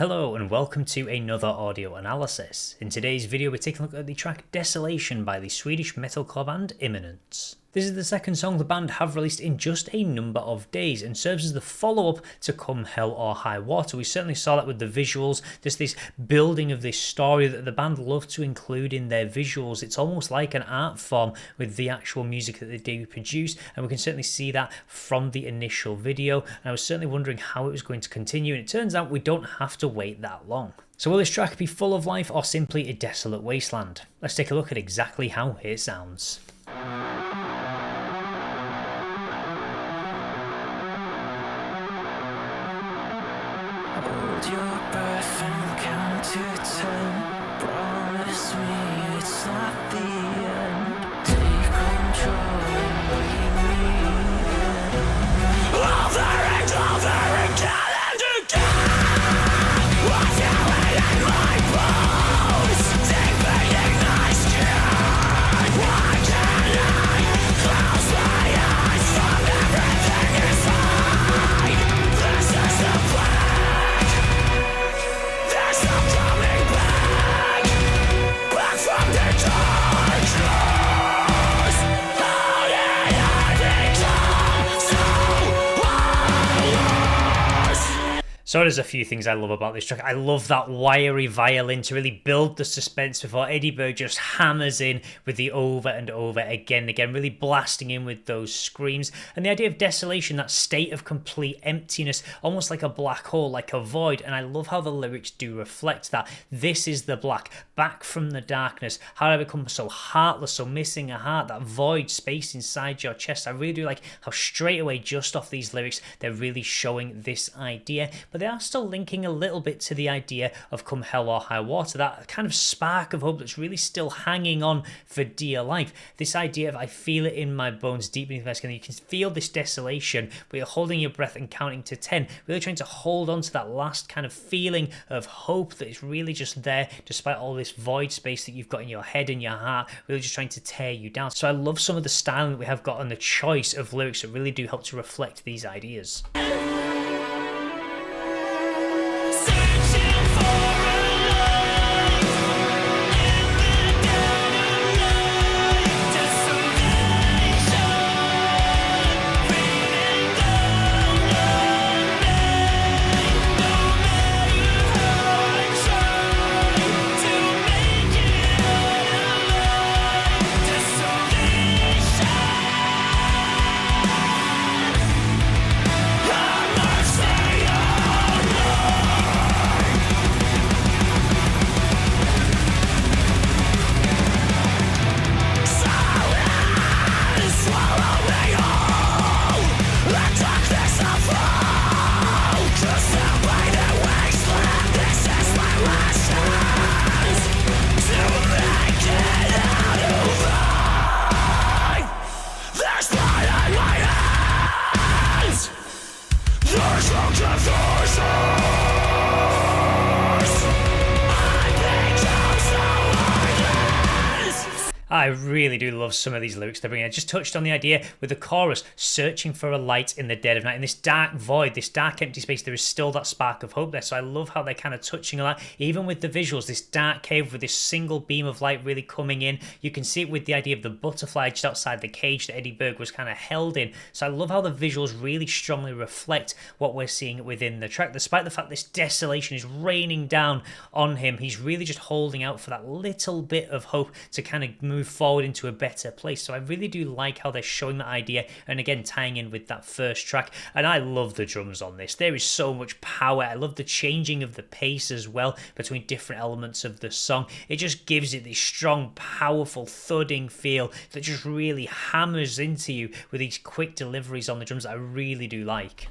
Hello and welcome to another audio analysis. In today's video we're taking a look at the track Desolation by the Swedish metalcore band Imminence. This is the second song the band have released in just a number of days and serves as the follow-up to Come Hell or High Water. We certainly saw that with the visuals, just this building of this story that the band love to include in their visuals. It's almost like an art form with the actual music that they do produce, and we can certainly see that from the initial video. And I was certainly wondering how it was going to continue, and it turns out we don't have to wait that long. So will this track be full of life or simply a desolate wasteland? Let's take a look at exactly how it sounds. Hold your breath and count to 10. Promise me it's not the end. Take control and bring me in. Altering, kill and again. What's going in my bones? Deep in my skin. Why can't I close my eyes from everything inside? This is the plan. There's no coming back from the darkness. How did I become so heartless? So there's a few things I love about this track. I love that wiry violin to really build the suspense before Eddie Berg just hammers in with the over and over again and again, really blasting in with those screams. And the idea of desolation, that state of complete emptiness, almost like a black hole, like a void. And I love how the lyrics do reflect that. This is the black, back from the darkness. How did I become so heartless, so missing a heart, that void space inside your chest. I really do like how straight away, just off these lyrics, they're really showing this idea. But they are still linking a little bit to the idea of Come Hell or High Water, that kind of spark of hope that's really still hanging on for dear life. This idea of I feel it in my bones, deep beneath my skin. You can feel this desolation, but you're holding your breath and counting to 10, really trying to hold on to that last kind of feeling of hope that is really just there, despite all this void space that you've got in your head and your heart, really just trying to tear you down. So I love some of the styling that we have got and the choice of lyrics that really do help to reflect these ideas. I really do love some of these lyrics they're bringing. I just touched on the idea with the chorus, searching for a light in the dead of night. In this dark void, this dark empty space, there is still that spark of hope there. So I love how they're kind of touching on that. Even with the visuals, this dark cave with this single beam of light really coming in. You can see it with the idea of the butterfly just outside the cage that Eddie Berg was kind of held in. So I love how the visuals really strongly reflect what we're seeing within the track. Despite the fact this desolation is raining down on him, he's really just holding out for that little bit of hope to kind of move forward into a better place. So I really do like how they're showing that idea, and again tying in with that first track. And I love the drums on this. There is so much power. I love the changing of the pace as well between different elements of the song. It just gives it this strong, powerful, thudding feel that just really hammers into you with these quick deliveries on the drums that I really do like.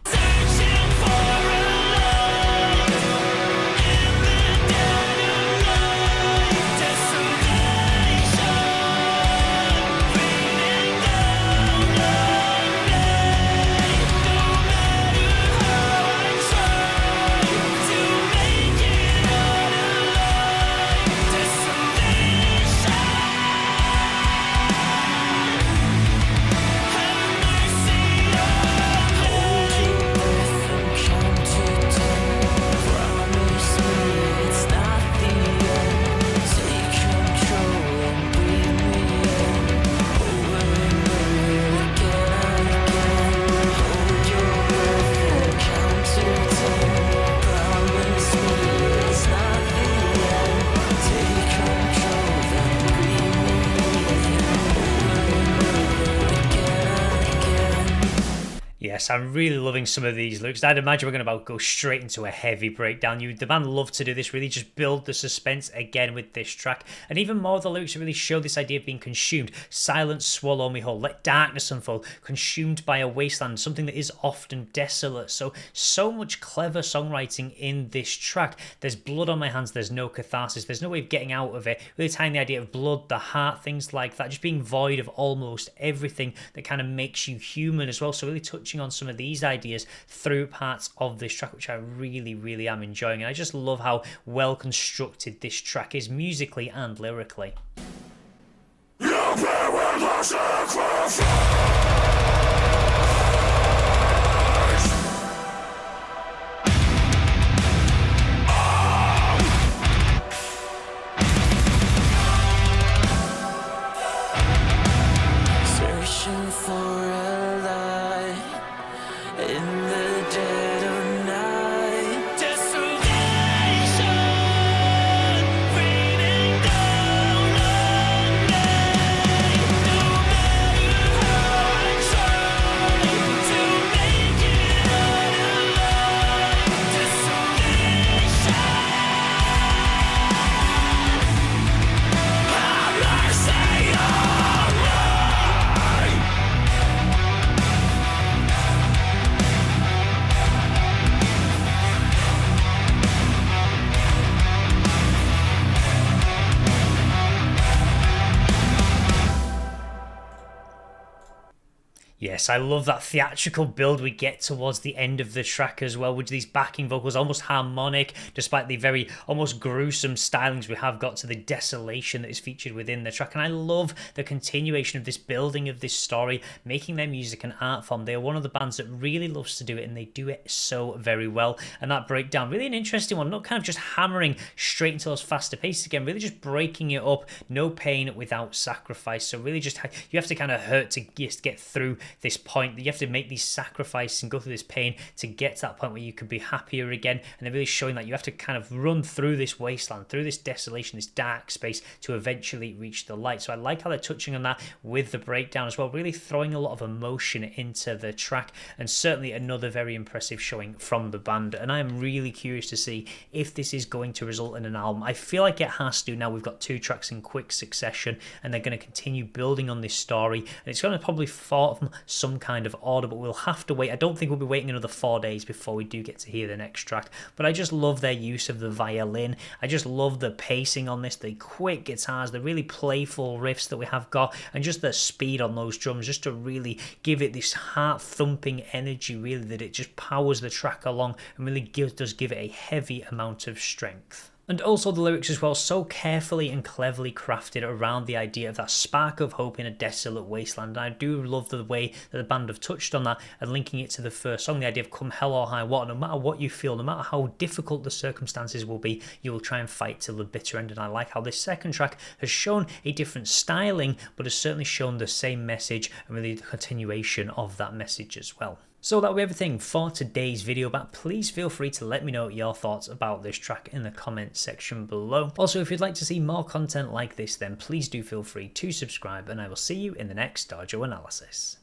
Yes, I'm really loving some of these lyrics. I'd imagine we're going to go straight into a heavy breakdown. The band love to do this, really just build the suspense again with this track. And even more of the lyrics really show this idea of being consumed. Silence swallow me whole, let darkness unfold, consumed by a wasteland, something that is often desolate. So much clever songwriting in this track. There's blood on my hands, there's no catharsis, there's no way of getting out of it. Really tying the idea of blood, the heart, things like that, just being void of almost everything that kind of makes you human as well. So really touching on some of these ideas through parts of this track, which I really am enjoying. And I just love how well constructed this track is musically and lyrically. Searching for a light in the dead of night. Desolation raining down on me. No matter how I try to make it out alive. Desolation. Have mercy on me. Yes, I love that theatrical build we get towards the end of the track as well, with these backing vocals almost harmonic, despite the very almost gruesome stylings we have got to the desolation that is featured within the track. And I love the continuation of this building of this story, making their music an art form. They are one of the bands that really loves to do it, and they do it so very well. And that breakdown, really an interesting one, not kind of just hammering straight into those faster paces again, really just breaking it up, no pain without sacrifice. So really just, you have to kind of hurt to just get through this point, that you have to make these sacrifices and go through this pain to get to that point where you can be happier again. And they're really showing that you have to kind of run through this wasteland, through this desolation, this dark space, to eventually reach the light. So I like how they're touching on that with the breakdown as well, really throwing a lot of emotion into the track, and certainly another very impressive showing from the band. And I am really curious to see if this is going to result in an album. I feel like it has to now. We've got 2 tracks in quick succession, and they're going to continue building on this story, and it's going to probably form some kind of order, but we'll have to wait. I don't think we'll be waiting another 4 days before we do get to hear the next track, but I just love their use of the violin. I just love the pacing on this, the quick guitars, the really playful riffs that we have got, and just the speed on those drums, just to really give it this heart-thumping energy, really, that it just powers the track along and really does give it a heavy amount of strength. And also the lyrics as well, so carefully and cleverly crafted around the idea of that spark of hope in a desolate wasteland. And I do love the way that the band have touched on that and linking it to the first song, the idea of come hell or high water, no matter what you feel, no matter how difficult the circumstances will be, you will try and fight till the bitter end. And I like how this second track has shown a different styling, but has certainly shown the same message and really the continuation of that message as well. So that'll be everything for today's video, but please feel free to let me know your thoughts about this track in the comment section below. Also, if you'd like to see more content like this, then please do feel free to subscribe, and I will see you in the next Dojo analysis.